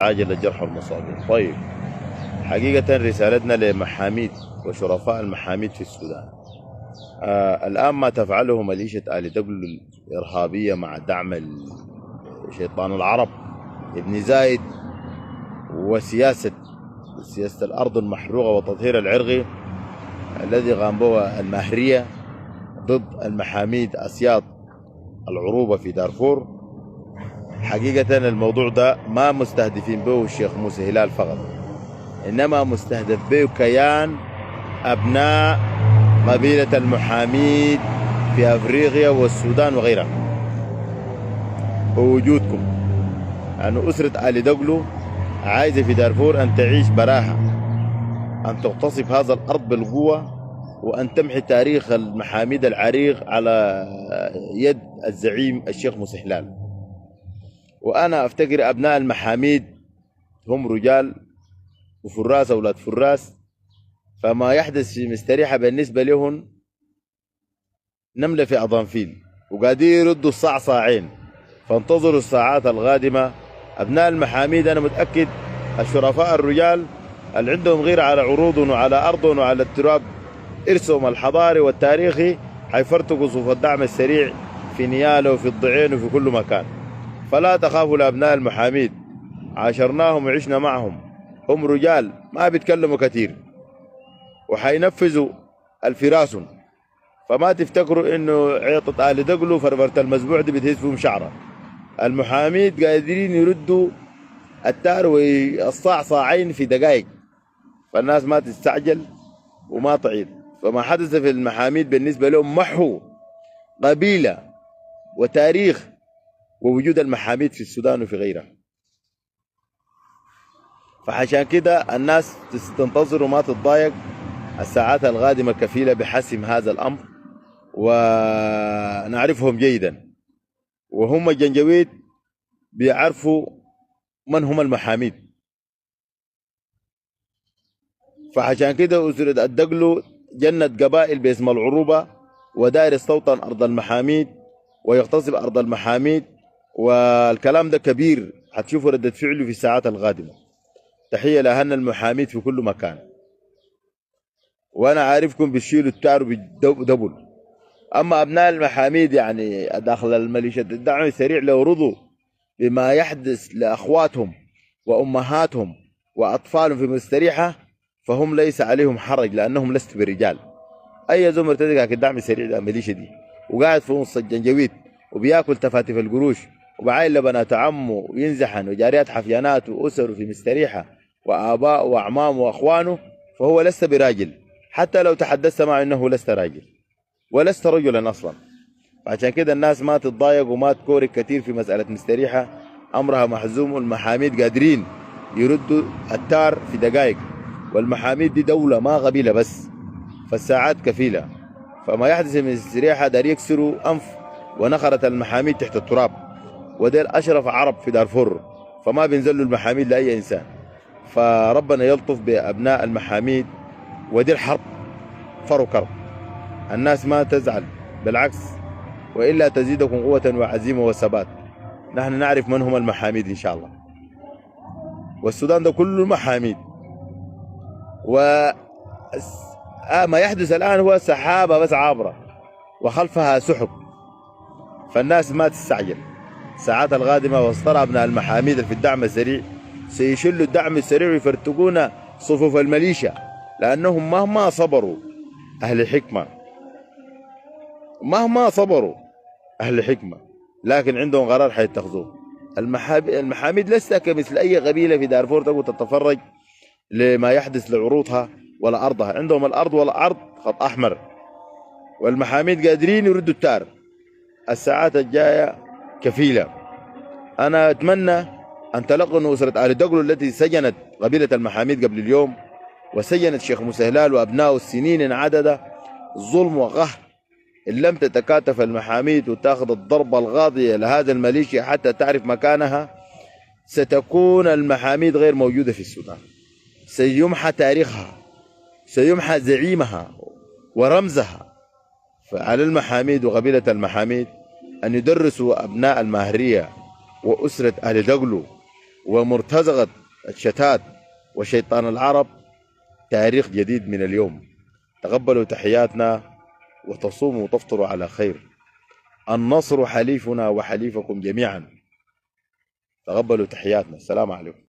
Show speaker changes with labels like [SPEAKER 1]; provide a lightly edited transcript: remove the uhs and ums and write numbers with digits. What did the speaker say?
[SPEAKER 1] عاجل الجرح والمصابين. طيب، حقيقة رسالتنا لمحاميد وشرفاء المحاميد في السودان. الآن ما تفعله ميليشيا آل دقل الإرهابية مع دعم شيطان العرب ابن زايد وسياسة الأرض المحروقة والتطهير العرقي الذي قام به الماهرية ضد المحاميد أسياط العروبة في دارفور. حقيقة الموضوع ده ما مستهدفين به الشيخ موسى هلال فقط، إنما مستهدف به كيان أبناء قبيلة المحاميد في أفريقيا والسودان وغيرها. بوجودكم أن أسرة آل دقلو عايزة في دارفور أن تعيش براها، أن تغتصب هذا الأرض بالقوة، وأن تمحي تاريخ المحاميد العريق على يد الزعيم الشيخ موسى هلال. وأنا أفتكر أبناء المحاميد هم رجال وفراس أولاد فراس، فما يحدث في مستريحة بالنسبة لهم نملة في أضانفيل، وقاعدين يردوا الصاع صاعين. فانتظروا الساعات القادمة. أبناء المحاميد أنا متأكد الشرفاء الرجال اللي عندهم غير على عروضهم وعلى أرضهم وعلى التراب إرثهم الحضاري والتاريخي حيفرتقوا صفوف الدعم السريع في نياله وفي الضعين وفي كل مكان. فلا تخافوا لأبناء المحاميد، عاشرناهم وعشنا معهم، هم رجال ما بيتكلموا كثير وحينفذوا الفراسهم. فما تفتكروا انه عيطة آل دقلو فرفرة المزبوع دي بتهز فيهم شعرة. المحاميد قادرين يردوا التار والصاع صاعين في دقائق، فالناس ما تستعجل وما تعيد. فما حدث في المحاميد بالنسبة لهم محو قبيلة وتاريخ ووجود المحاميد في السودان وفي غيرها. فعشان كده الناس تنتظر وما تتضايق. الساعات القادمة كفيلة بحسم هذا الأمر، ونعرفهم جيدا، وهم جنجويد بيعرفوا من هم المحاميد. فعشان كده أسرة الدقلو جنت قبائل باسم العروبة وداير يستوطن أرض المحاميد ويغتصب أرض المحاميد، والكلام ده كبير هتشوفوا ردة فعله في الساعات القادمة. تحية لأهلنا المحاميد في كل مكان، وأنا عارفكم بتشيلوا التار بدبل. أما أبناء المحاميد يعني داخل الميليشيا الدعم السريع لو رضوا بما يحدث لأخواتهم وأمهاتهم وأطفالهم في مستريحة فهم ليس عليهم حرج، لأنهم لست برجال. أي زمر تدقى الدعم السريع ده الميليشيا دي وقاعد في نص الجنجويد وبياكل تفاتف القروش وبعايل لبنات عمه وينزحن وجاريات حفيانات وأسره في مستريحة وآباء وأعمام وأخوانه، فهو لست براجل. حتى لو تحدثت معه إنه لست راجل ولست رجلا أصلا. عشان كده الناس ما تتضايق وما تكورك كثير في مسألة مستريحة، أمرها محزوم، والمحاميد قادرين يردوا التار في دقائق. والمحاميد دي دولة ما قبيلة بس، فالساعات كفيلة. فما يحدث من مستريحة دار يكسروا أنف ونخرة المحاميد تحت التراب، وديل أشرف عرب في دارفور، فما بينزلوا المحاميد لأي إنسان. فربنا يلطف بأبناء المحاميد، ودي الحرب فرو كرب. الناس ما تزعل، بالعكس، وإلا تزيدكم قوة وعزيمة وثبات. نحن نعرف من هم المحاميد إن شاء الله، والسودان ده كله محاميد. ما يحدث الآن هو سحابة بس عابرة وخلفها سحب، فالناس ما تستعجل. الساعات القادمة واصطرى أبناء المحاميد في الدعم السريع سيشلوا الدعم السريع ويفرتقون صفوف الميليشيا، لأنهم مهما صبروا أهل حكمة، مهما صبروا أهل حكمة، لكن عندهم قرار حيتخذوه. المحاميد لست كمثل أي قبيلة في دارفور تقول تتفرج لما يحدث لعروضها ولا أرضها. عندهم الأرض والأرض خط أحمر، والمحاميد قادرين يردوا التار. الساعات الجاية كفيلة. أنا أتمنى أن تلقنوا أسرة آل دقلو التي سجنت قبيلة المحاميد قبل اليوم، وسجنت شيخ موسى هلال وأبنائه السنين عددة ظلم وقهر. إن لم تتكاتف المحاميد وتأخذ الضربة الغاضية لهذا الميليشيا حتى تعرف مكانها، ستكون المحاميد غير موجودة في السودان. سيمحى تاريخها، سيمحى زعيمها ورمزها. فعلى المحاميد وقبيلة المحاميد أن يدرسوا أبناء الماهرية وأسرة آل دقلو ومرتزقة الشتات وشيطان العرب تاريخ جديد من اليوم. تقبلوا تحياتنا وتصوموا وتفطروا على خير. النصر حليفنا وحليفكم جميعا. تقبلوا تحياتنا. السلام عليكم.